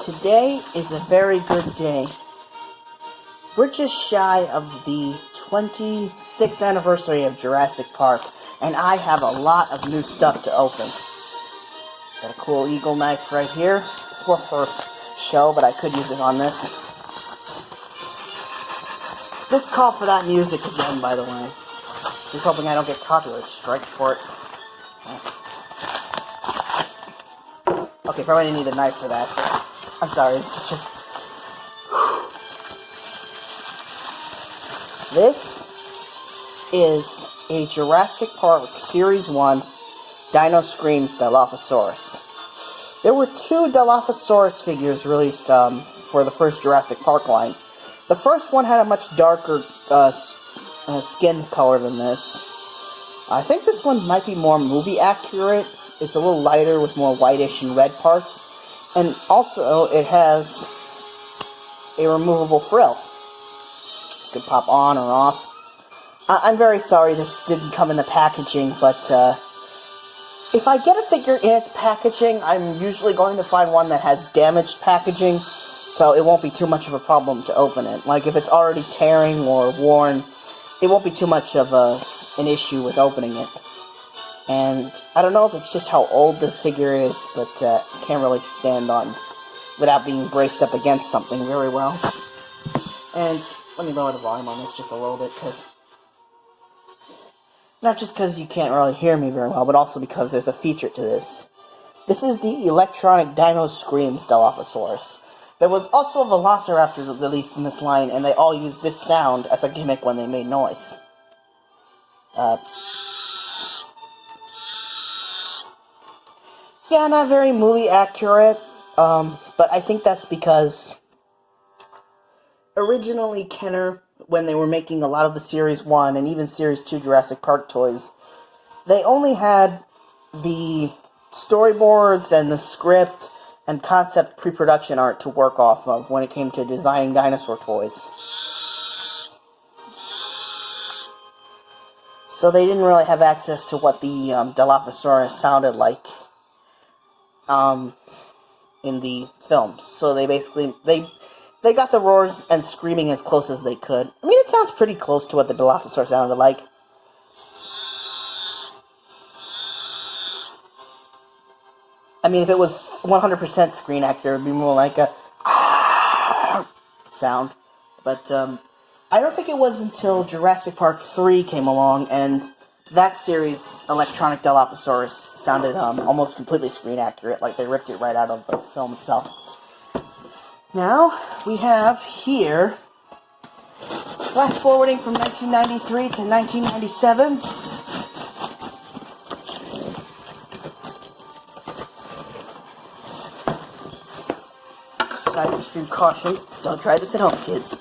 Today is a very good day. We're just shy of the 26th anniversary of Jurassic Park, and I have a lot of new stuff to open. Got a cool eagle knife right here. It's more for show, but I could use it on this. This call for that music again, by the way. Just hoping I don't get copyright strike for it. Okay, probably didn't need a knife for that. I'm sorry, it's just... This is a Jurassic Park Series 1 Dino Screams Dilophosaurus. There were 2 Dilophosaurus figures released for the first Jurassic Park line. The first one had a much darker skin color than this. I think this one might be more movie accurate. It's a little lighter with more whitish and red parts. And also, it has a removable frill. You can pop on or off. I'm very sorry this didn't come in the packaging, but if I get a figure in its packaging, I'm usually going to find one that has damaged packaging, so it won't be too much of a problem to open it. Like, if it's already tearing or worn, it won't be too much of an issue with opening it. And I don't know if it's just how old this figure is, but can't really stand on without being braced up against something very well. And let me lower the volume on this just a little bit, because not just because you can't really hear me very well, but also because there's a feature to this. This is the electronic Dino Screams Dilophosaurus. There was also a Velociraptor released in this line, and they all used this sound as a gimmick when they made noise. Yeah, not very movie accurate, but I think that's because originally Kenner, when they were making a lot of the Series 1 and even Series 2 Jurassic Park toys, they only had the storyboards and the script and concept pre-production art to work off of when it came to designing dinosaur toys. So they didn't really have access to what the Dilophosaurus sounded like in the films. So they basically, they got the roars and screaming as close as they could. I mean, it sounds pretty close to what the Dilophosaurus sounded like. I mean, if it was 100% screen accurate, it would be more like a sound. But I don't think it was until Jurassic Park 3 came along, and that series, electronic Dilophosaurus, sounded almost completely screen accurate, like they ripped it right out of the film itself. Now, we have here, flash forwarding from 1993 to 1997. Exercise extreme caution. Don't try this at home, kids.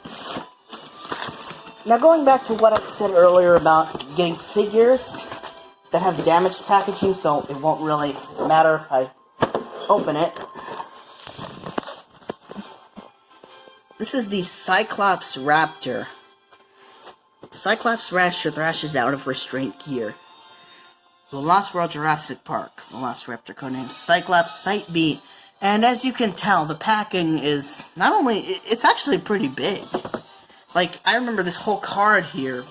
Now, going back to what I said earlier about getting figures that have damaged packaging, so it won't really matter if I open it. This is the Cyclops Raptor. Cyclops thrashes out of restraint gear. The Lost World Jurassic Park. Velociraptor codename Cyclops Sight Beat. And as you can tell, the packing is not only... It's actually pretty big. Like, I remember this whole card here.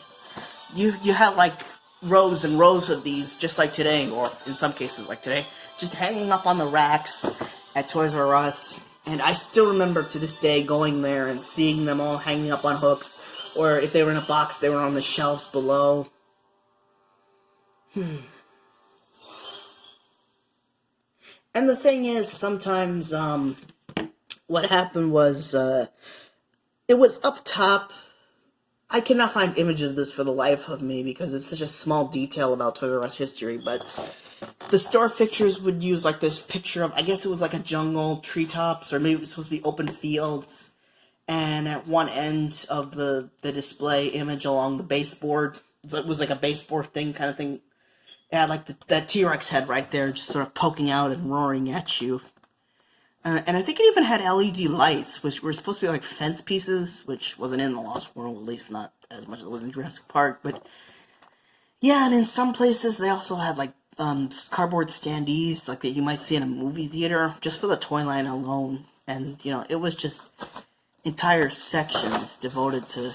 You had, like, rows and rows of these, just like today, or in some cases like today, just hanging up on the racks at Toys R Us. And I still remember to this day going there and seeing them all hanging up on hooks, or if they were in a box, they were on the shelves below. And the thing is, sometimes, what happened was, it was up top. I cannot find image of this for the life of me, because it's such a small detail about Toys R Us history, but the store pictures would use, like, this picture of, I guess it was like a jungle, treetops, or maybe it was supposed to be open fields, and at one end of the display image along the baseboard, it was like a baseboard thing, kind of thing. It had, like, that T-Rex head right there, just sort of poking out and roaring at you. And I think it even had LED lights, which were supposed to be like fence pieces, which wasn't in the Lost World, at least not as much as it was in Jurassic Park, but yeah, and in some places they also had like cardboard standees like that you might see in a movie theater, just for the toy line alone. And, you know, it was just entire sections devoted to,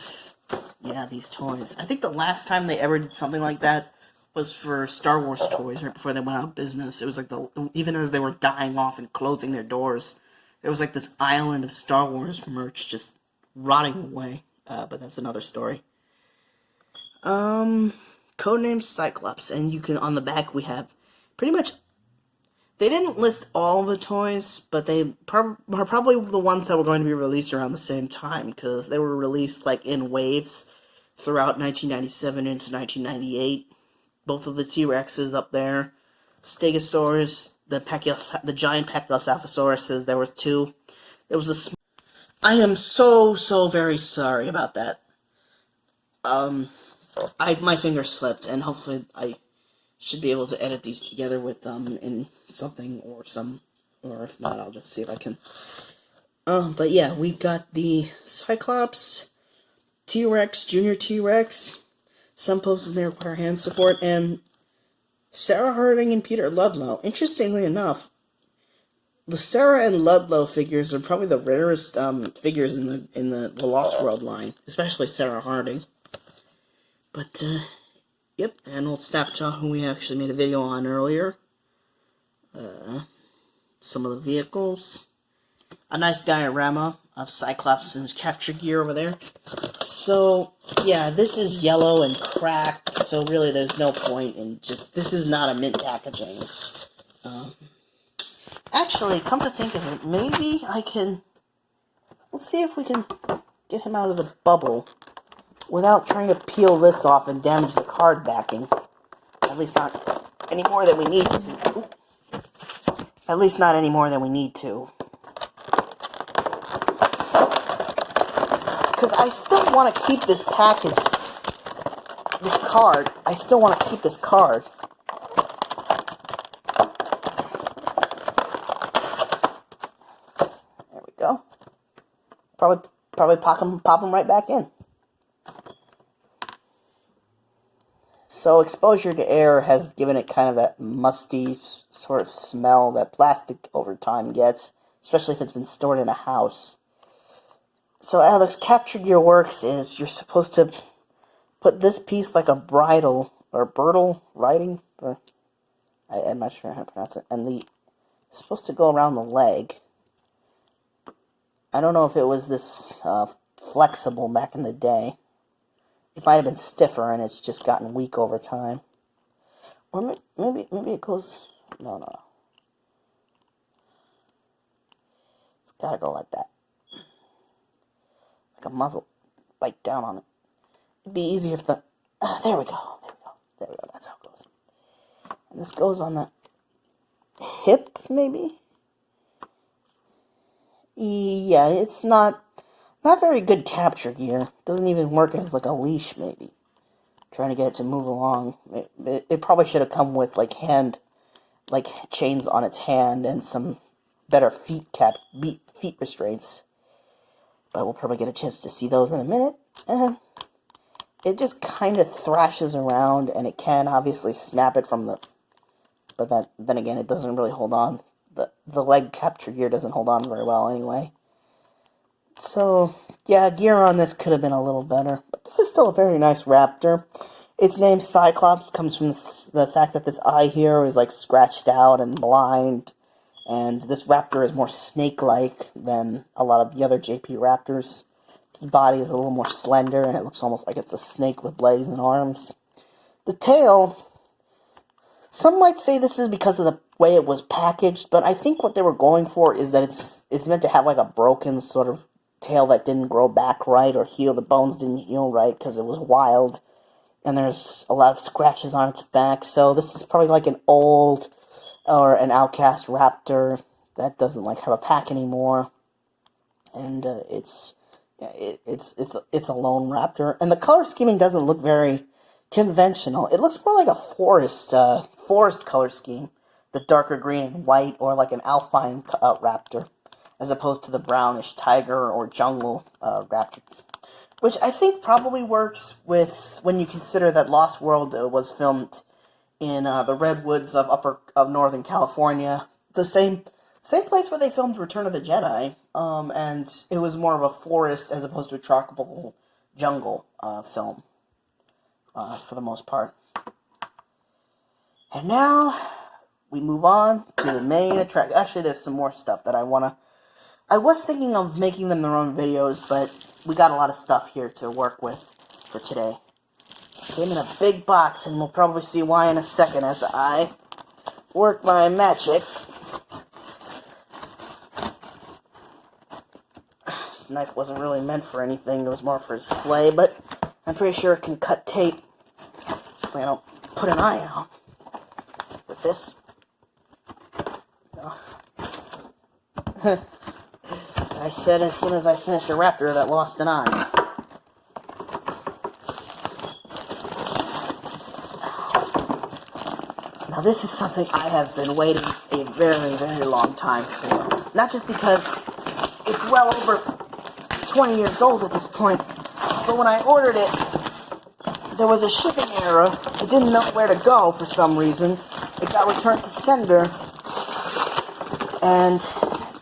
yeah, these toys. I think the last time they ever did something like that was for Star Wars toys right before they went out of business. It was like even as they were dying off and closing their doors, there was like this island of Star Wars merch just rotting away. But that's another story. Codename Cyclops, and you can, on the back we have pretty much, they didn't list all of the toys, but they are probably the ones that were going to be released around the same time, because they were released like in waves throughout 1997 into 1998. Both of the T-Rexes up there, Stegosaurus, the giant Pachysophisauruses, there was two. There was I am so very sorry about that. My finger slipped, and hopefully I should be able to edit these together with in something or if not, I'll just see if I can. But yeah, we've got the Cyclops, T-Rex, Junior T-Rex. Some poses may require hand support, and Sarah Harding and Peter Ludlow. Interestingly enough, the Sarah and Ludlow figures are probably the rarest figures in the Lost World line, especially Sarah Harding. But yep, and old Snapjaw, who we actually made a video on earlier. Some of the vehicles. A nice diorama of Cyclops and his capture gear over there. So, yeah, this is yellow and cracked, so really there's no point in this is not a mint packaging. Actually, come to think of it, maybe I can, let's see if we can get him out of the bubble without trying to peel this off and damage the card backing. At least not any more than we need to. At least not any more than we need to. Because I still want to keep this package, this card. I still want to keep this card. There we go. Probably pop them right back in. So exposure to air has given it kind of that musty sort of smell that plastic over time gets, especially if it's been stored in a house. So how this capture gear works is you're supposed to put this piece like a bridle or girdle riding, or I'm not sure how to pronounce it, and it's supposed to go around the leg. I don't know if it was this flexible back in the day. It might have been stiffer, and it's just gotten weak over time. Or maybe it goes... No. It's gotta go like that. Like a muzzle. Bite down on it. It'd be easier if the... there we go. That's how it goes. And this goes on the hip, maybe? Yeah, it's not very good capture gear. Doesn't even work as like a leash, maybe. Trying to get it to move along. It probably should have come with like chains on its hand and some better feet restraints. But we'll probably get a chance to see those in a minute. And it just kind of thrashes around, and it can obviously snap it from the... But then again, it doesn't really hold on. The leg capture gear doesn't hold on very well anyway. So, yeah, gear on this could have been a little better. But this is still a very nice raptor. Its name, Cyclops, comes from the fact that this eye here is, like, scratched out and blind. And this raptor is more snake-like than a lot of the other JP raptors. Its body is a little more slender, and it looks almost like it's a snake with legs and arms. The tail, some might say this is because of the way it was packaged, but I think what they were going for is that it's meant to have, like, a broken sort of tail that didn't grow back right or heal. The bones didn't heal right because it was wild, and there's a lot of scratches on its back. So this is probably like an old or an outcast raptor that doesn't like have a pack anymore, and it's a lone raptor. And the color scheming doesn't look very conventional. It looks more like a forest color scheme, the darker green and white, or like an alpine raptor, as opposed to the brownish tiger or jungle raptor, which I think probably works with when you consider that Lost World was filmed in the redwoods of Northern California, the same place where they filmed Return of the Jedi. And it was more of a forest as opposed to a tropical jungle film for the most part. And now we move on to the main attraction. Actually, there's some more stuff that I was thinking of making them their own videos, but we got a lot of stuff here to work with for today. Came in a big box, and we'll probably see why in a second as I work my magic. This knife wasn't really meant for anything, it was more for display, but I'm pretty sure it can cut tape. So I don't put an eye out with this. No. I said as soon as I finished a raptor that lost an eye. Now this is something I have been waiting a very, very long time for. Not just because it's well over 20 years old at this point, but when I ordered it, there was a shipping error. It didn't know where to go for some reason. It got returned to sender, and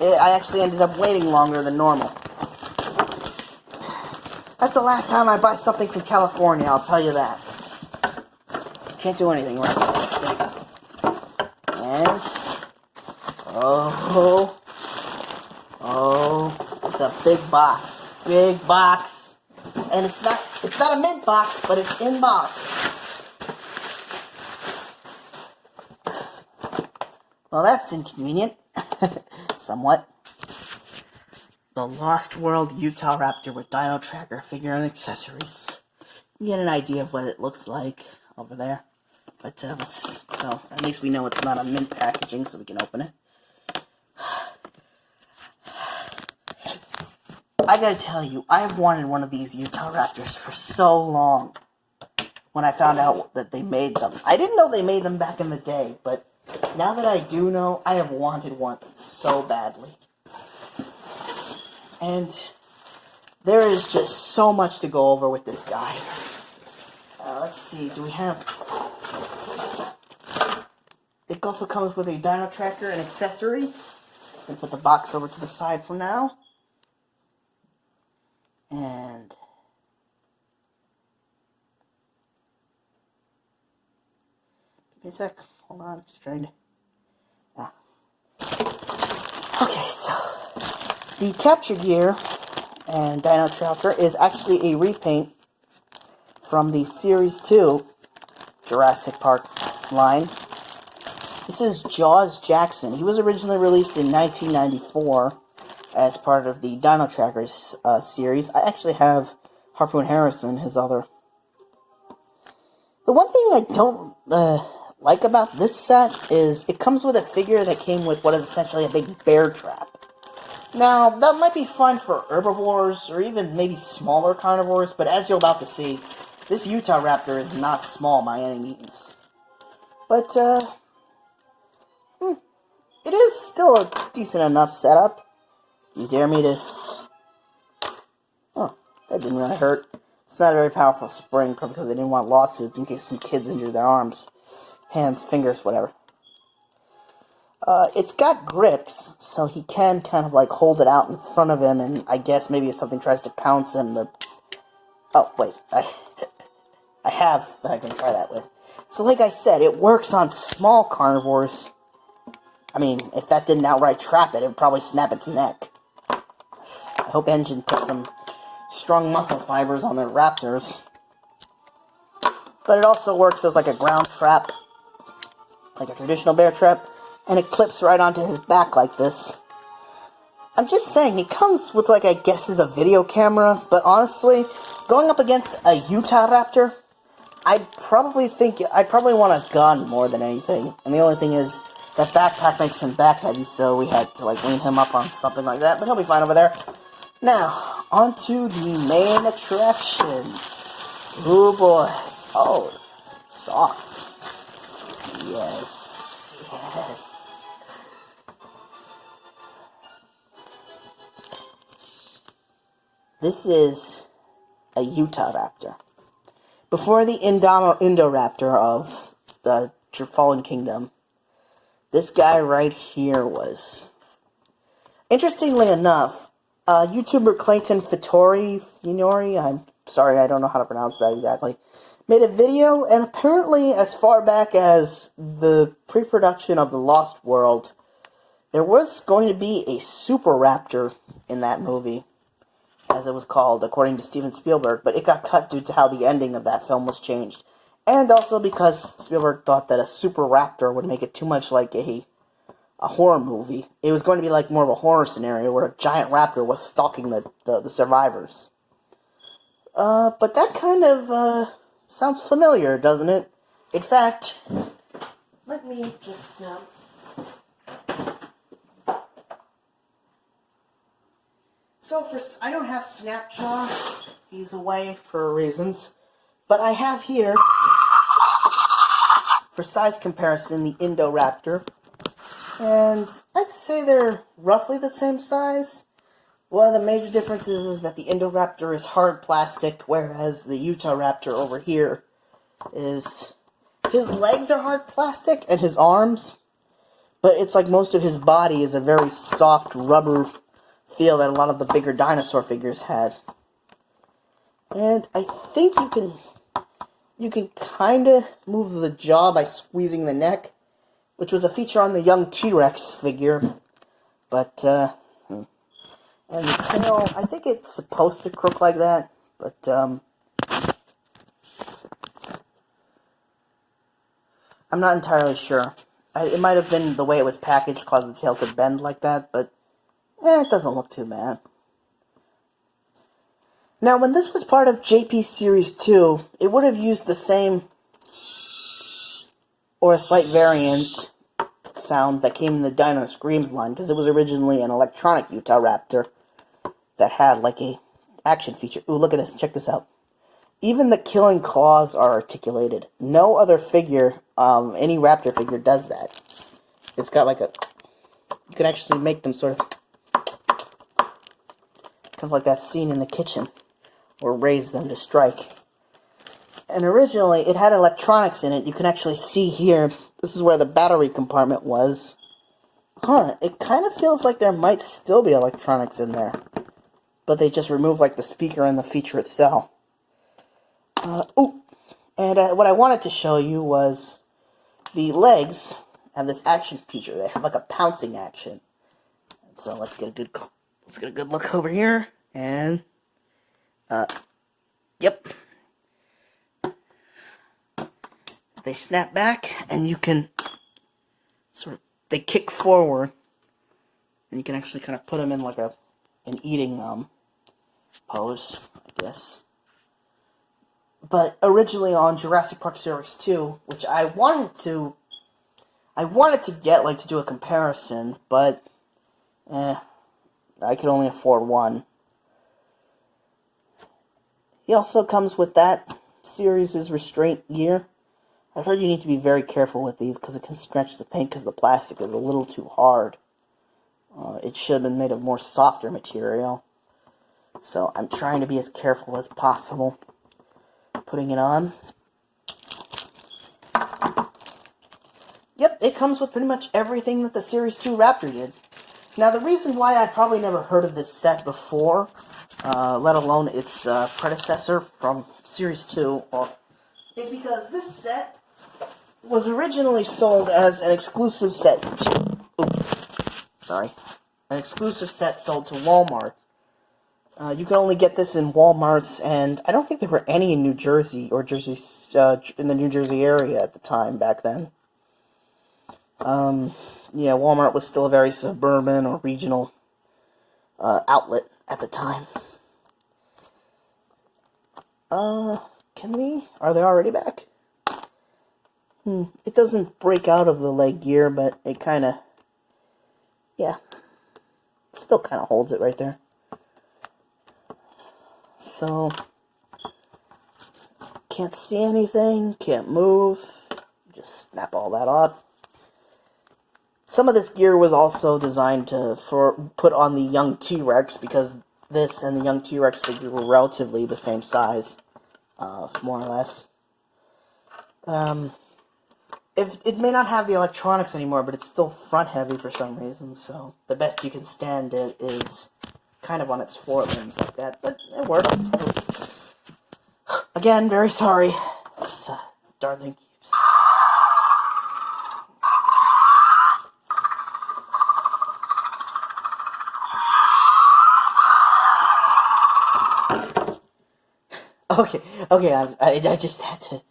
I actually ended up waiting longer than normal. That's the last time I buy something from California, I'll tell you that. Can't do anything right now. And, it's a big box. Big box. And it's not a mint box, but it's in box. Well, that's inconvenient. Somewhat. The Lost World Utah Raptor with Dino Tracker figure and accessories. You get an idea of what it looks like over there. But, so, at least we know it's not a mint packaging, so we can open it. I gotta tell you, I've wanted one of these Utah Raptors for so long. When I found out that they made them. I didn't know they made them back in the day, but now that I do know, I have wanted one so badly. And there is just so much to go over with this guy. Let's see, do we have... It also comes with a Dino Tracker and accessory. I'll put the box over to the side for now. And... Give me a sec. Hold on, just trying to... Okay, so... The capture gear and Dino Tracker is actually a repaint from the Series 2 Jurassic Park line. This is Jaws Jackson. He was originally released in 1994 as part of the Dino Trackers series. I actually have Harpoon Harrison, his other. The one thing I don't like about this set is it comes with a figure that came with what is essentially a big bear trap. Now, that might be fun for herbivores or even maybe smaller carnivores, but as you're about to see, this Utah Raptor is not small by any means. But, it is still a decent enough setup. You dare me to... Oh, that didn't really hurt. It's not a very powerful spring, probably because they didn't want lawsuits in case some kids injure their arms, hands, fingers, whatever. It's got grips, so he can kind of like hold it out in front of him, and I guess maybe if something tries to pounce him, Oh, wait, I have that I can try that with. So like I said, it works on small carnivores. I mean, if that didn't outright trap it, it would probably snap its neck. I hope Engine put some strong muscle fibers on their raptors. But it also works as like a ground trap, like a traditional bear trap, and it clips right onto his back like this. I'm just saying, it comes with like, I guess is a video camera, but honestly, going up against a Utah Raptor, I'd probably want a gun more than anything. And the only thing is, that backpack makes him back heavy, so we had to like lean him up on something like that, but he'll be fine over there. Now, on to the main attraction. Oh boy. Oh, soft. Yes, yes. This is a Utah Raptor. Before the Indoraptor of the Fallen Kingdom. This guy right here was... Interestingly enough, YouTuber Clayton Finori, I'm sorry, I don't know how to pronounce that exactly, made a video, and apparently as far back as the pre-production of The Lost World, there was going to be a Super Raptor in that movie, as it was called, according to Steven Spielberg, but it got cut due to how the ending of that film was changed. And also because Spielberg thought that a Super Raptor would make it too much like a horror movie. It was going to be like more of a horror scenario where a giant raptor was stalking the survivors. But that kind of sounds familiar, doesn't it? In fact, let me just... I don't have Snapchat. He's away for reasons. But I have here, for size comparison, the Indoraptor. And I'd say they're roughly the same size. One of the major differences is that the Indoraptor is hard plastic, whereas the Utahraptor over here is... His legs are hard plastic, and his arms. But it's like most of his body is a very soft rubber feel that a lot of the bigger dinosaur figures had. And I think you can kind of move the jaw by squeezing the neck, which was a feature on the young T-Rex figure. But, and the tail, I think it's supposed to crook like that, but, I'm not entirely sure. It might have been the way it was packaged caused the tail to bend like that, but, it doesn't look too bad. Now, when this was part of JP Series 2, it would have used the same, or a slight variant, sound that came in the Dino Screams line, because it was originally an electronic Utahraptor that had, like, a action feature. Ooh, look at this. Check this out. Even the killing claws are articulated. No other figure, any raptor figure does that. It's got, like, you can actually make them sort of, kind of like that scene in the kitchen, or raise them to strike. And originally, it had electronics in it. You can actually see here, this is where the battery compartment was. It kind of feels like there might still be electronics in there. But they just removed, like, the speaker and the feature itself. What I wanted to show you was the legs have this action feature. They have, like, a pouncing action. So let's get a good look over here. And, yep. They snap back, and you can they kick forward, and you can actually kind of put them in like an eating pose, I guess. But originally on Jurassic Park Series 2, which I wanted to get, like, to do a comparison, but I could only afford one. He also comes with that series' restraint gear. I've heard you need to be very careful with these because it can scratch the paint because the plastic is a little too hard. It should have been made of more softer material. So I'm trying to be as careful as possible putting it on. Yep, it comes with pretty much everything that the Series 2 Raptor did. Now, the reason why I probably never heard of this set before, let alone its predecessor from Series 2, is because this set was originally sold as an exclusive set an exclusive set sold to Walmart. You could only get this in Walmarts, and I don't think there were any in New Jersey, or in the New Jersey area at the time, back then. Yeah, Walmart was still a very suburban or regional outlet at the time. Are they already back? It doesn't break out of the leg gear, but it kind of, yeah, it still kind of holds it right there. So, can't see anything, can't move, just snap all that off. Some of this gear was also designed to put on the young T-Rex, because this and the young T-Rex figure were relatively the same size, more or less. if it may not have the electronics anymore, but it's still front heavy for some reason. So the best you can stand it is kind of on its forelimbs like that, but it worked. Again, very sorry. This darn thing keeps. Okay, I just had to,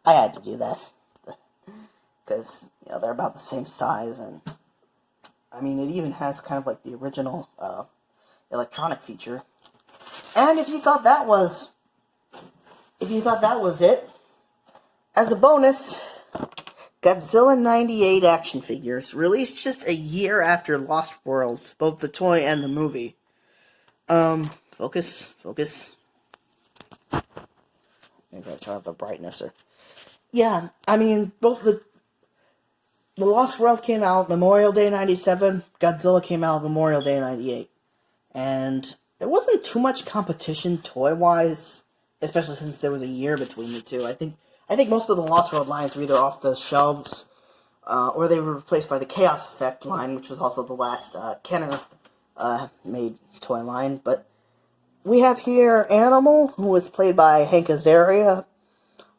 I had to do that. Because, you know, they're about the same size, and, I mean, it even has kind of like the original, electronic feature. And if you thought that was it, as a bonus, Godzilla 98 action figures, released just a year after Lost World, both the toy and the movie. Focus. Maybe I turn up the brightness, or... Yeah, I mean, both the Lost World came out Memorial Day 97, Godzilla came out Memorial Day 98. And there wasn't too much competition toy-wise, especially since there was a year between the two. I think most of the Lost World lines were either off the shelves, or they were replaced by the Chaos Effect line, which was also the last Kenner made toy line. But we have here Animal, who was played by Hank Azaria.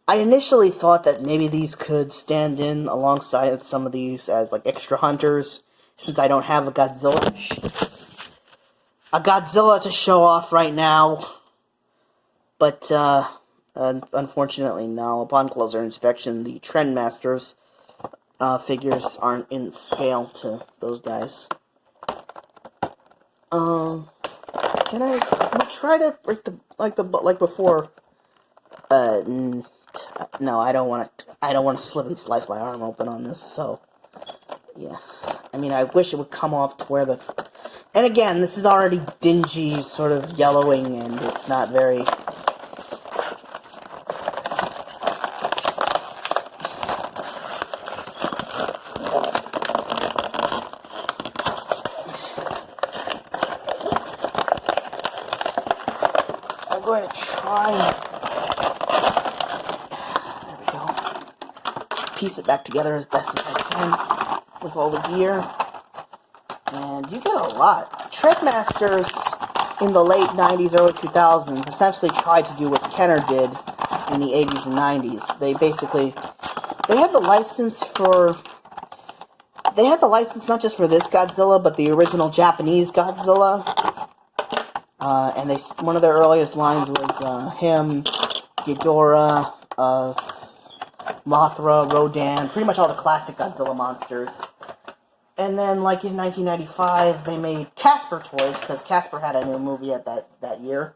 I initially thought that maybe these could stand in alongside some of these as like extra hunters, since I don't have a Godzilla to show off right now. But unfortunately, no. Upon closer inspection, the Trendmasters figures aren't in scale to those guys. I'm gonna try to break like before. No, I don't want to slip and slice my arm open on this. So, yeah. I mean, I wish it would come off to where the. And again, this is already dingy, sort of yellowing, and it's not very. I'm going to try. Piece it back together as best as I can with all the gear, and you get a lot. Trendmasters in the late 90s, early 2000s essentially tried to do what Kenner did in the 80s and 90s. They had the license not just for this Godzilla, but the original Japanese Godzilla, and one of their earliest lines was him, Ghidorah, Mothra, Rodan, pretty much all the classic Godzilla monsters. And then, like, in 1995, they made Casper toys, because Casper had a new movie at that year.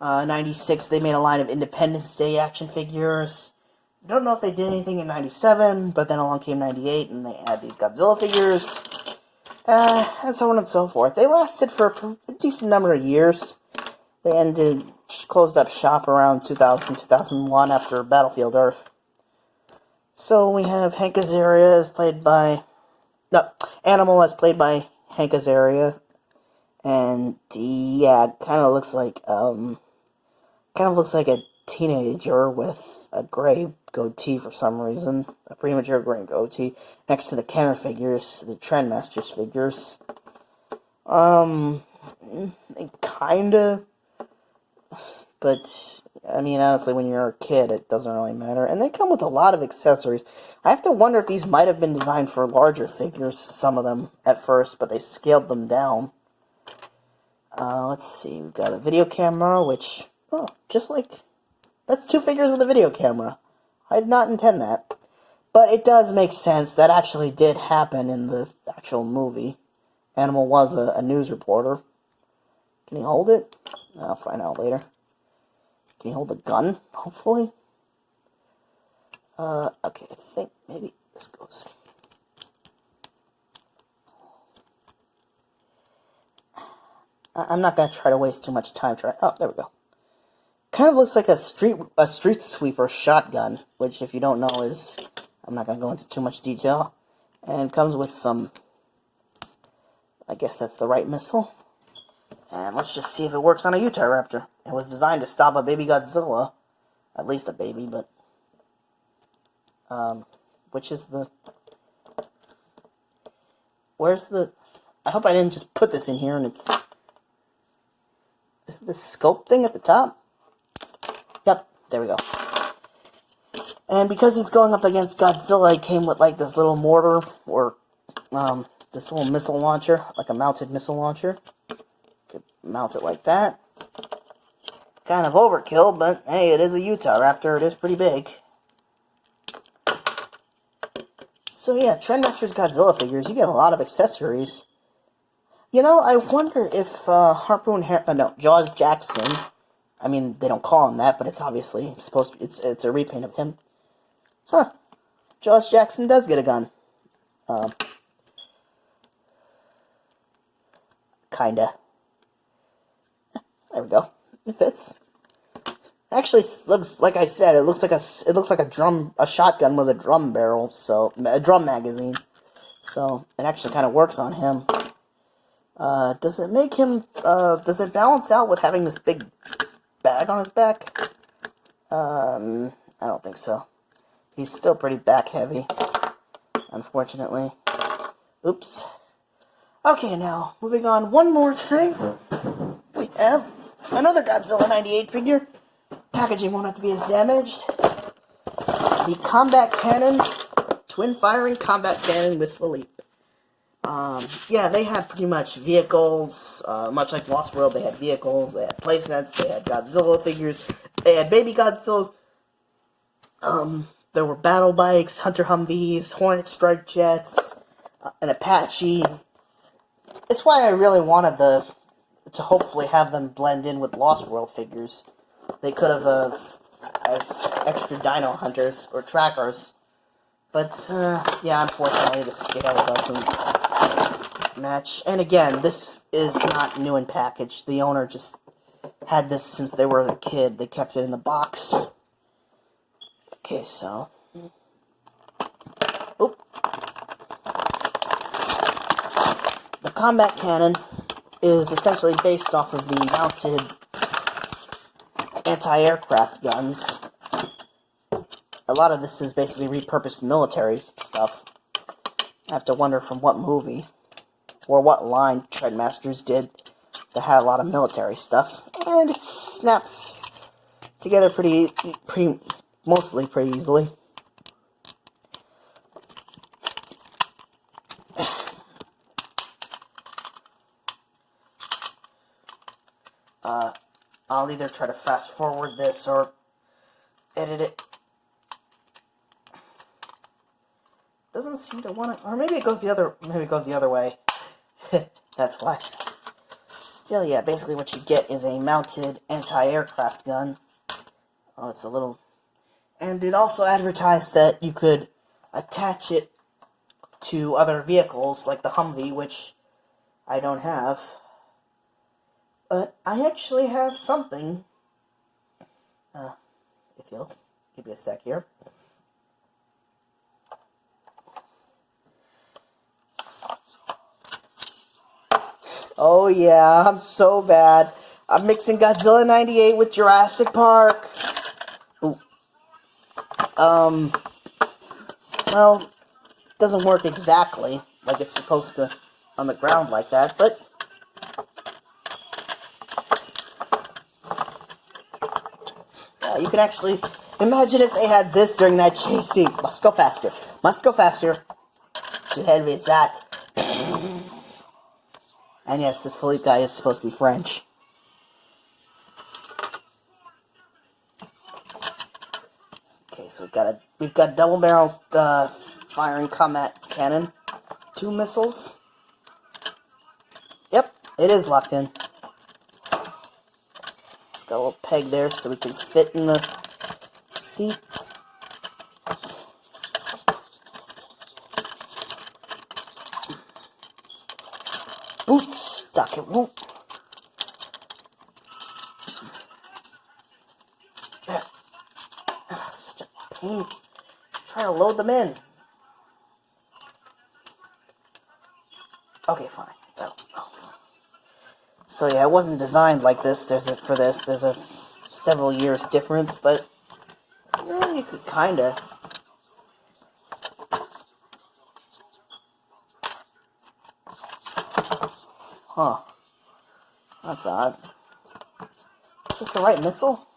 96, they made a line of Independence Day action figures. Don't know if they did anything in 97, but then along came 98, and they had these Godzilla figures. And so on and so forth. They lasted for a decent number of years. They closed up shop around 2000, 2001 after Battlefield Earth. So we have Hank Azaria as played by... No, Animal as played by Hank Azaria. And, yeah, kind of looks like a teenager with a gray goatee for some reason. A premature gray goatee. Next to the Kenner figures, the Trendmasters figures. Kinda... But, I mean, honestly, when you're a kid, it doesn't really matter. And they come with a lot of accessories. I have to wonder if these might have been designed for larger figures, some of them, at first, but they scaled them down. Let's see, we've got a video camera, which, just like, that's two figures with a video camera. I did not intend that. But it does make sense. That actually did happen in the actual movie. Animal was a news reporter. Can he hold it? I'll find out later. Can you hold a gun, hopefully? Okay, I think maybe this goes. I'm not going to try to waste too much time trying. Oh, there we go. Kind of looks like a street sweeper shotgun, which, if you don't know, is... I'm not going to go into too much detail. And comes with some... I guess that's the right missile. And let's just see if it works on a Utahraptor. It was designed to stop a baby Godzilla. At least a baby, but... which is the... Where's the... I hope I didn't just put this in here and it's... Is it the scope thing at the top? Yep, there we go. And because he's going up against Godzilla, he came with like this little mortar, or this little missile launcher, like a mounted missile launcher. Could mount it like that. Kind of overkill, but hey, it is a Utah Raptor. It is pretty big. So yeah, Trendmaster's Godzilla figures, you get a lot of accessories. You know, I wonder if Jaws Jackson, I mean, they don't call him that, but it's obviously supposed to, it's a repaint of him. Huh. Jaws Jackson does get a gun. Kinda. There we go. It fits. Actually, looks like I said. It looks like a shotgun with a drum barrel. So a drum magazine. So it actually kind of works on him. Does it make him? Does it balance out with having this big bag on his back? I don't think so. He's still pretty back heavy, unfortunately. Oops. Okay, now moving on. One more thing. We have another Godzilla 98 figure. Packaging won't have to be as damaged. The combat cannon, twin firing combat cannon with Philippe. Yeah, they had pretty much vehicles, much like Lost World. They had vehicles, they had playsets, they had Godzilla figures, they had baby Godzillas. There were battle bikes, Hunter Humvees, Hornet strike jets, an Apache. It's why I really wanted to hopefully have them blend in with Lost World figures. They could have as extra dino hunters or trackers. But, yeah, unfortunately the scale doesn't match. And again, this is not new in package. The owner just had this since they were a kid. They kept it in the box. Okay, so... Oop. The combat cannon is essentially based off of the mounted anti-aircraft guns. A lot of this is basically repurposed military stuff. I have to wonder from what movie or what line Trendmasters did that had a lot of military stuff. And it snaps together mostly pretty easily. I'll either try to fast forward this or edit it. Doesn't seem to want to, or maybe it goes the other way. That's why. Still, yeah, basically what you get is a mounted anti-aircraft gun. Oh, it's a little... And it also advertised that you could attach it to other vehicles, like the Humvee, which I don't have. But I actually have something. If you'll give me a sec here. Oh yeah, I'm so bad. I'm mixing Godzilla 98 with Jurassic Park. Ooh. Well, it doesn't work exactly like it's supposed to on the ground like that, but... Yeah, you can actually... Imagine if they had this during that chase scene. Must go faster. Must go faster. Too heavy is that. And yes, this Philippe guy is supposed to be French. Okay, so we've got double-barrel firing combat cannon, 2 missiles. Yep, it is locked in. It's got a little peg there so we can fit in the seat. Boots stuck, it won't. There. Ugh, such a pain. Try to load them in. Okay, fine. Oh. So yeah, it wasn't designed like this. There's a several years difference, but yeah, you could kinda. Huh. That's odd. Is this the right missile?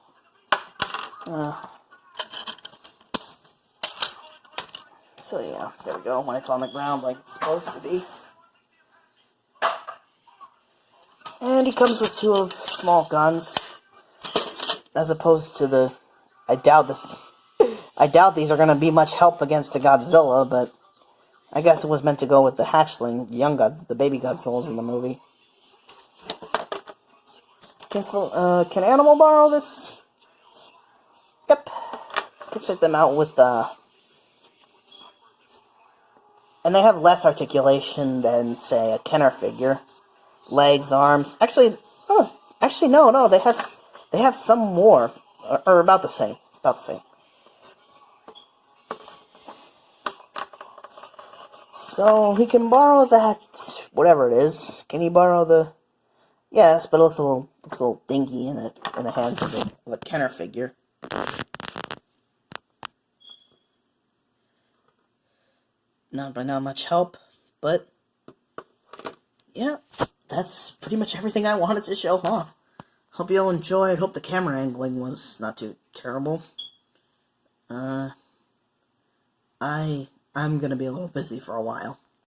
So yeah, there we go, when it's on the ground like it's supposed to be. And he comes with 2 of small guns, as opposed to the... I doubt these are going to be much help against the Godzilla, but I guess it was meant to go with the hatchling, the baby Godzillas in the movie. Can Animal borrow this? Yep. Can fit them out with and they have less articulation than, say, a Kenner figure. Legs, arms. Actually, no. They have some more, or about the same. About the same. So he can borrow that, whatever it is. Can he borrow the? Yes, but it looks a little dinky in the hands of a Kenner figure. Not much help, but yeah, that's pretty much everything I wanted to show off. Hope you all enjoyed. Hope the camera angling was not too terrible. I'm gonna be a little busy for a while.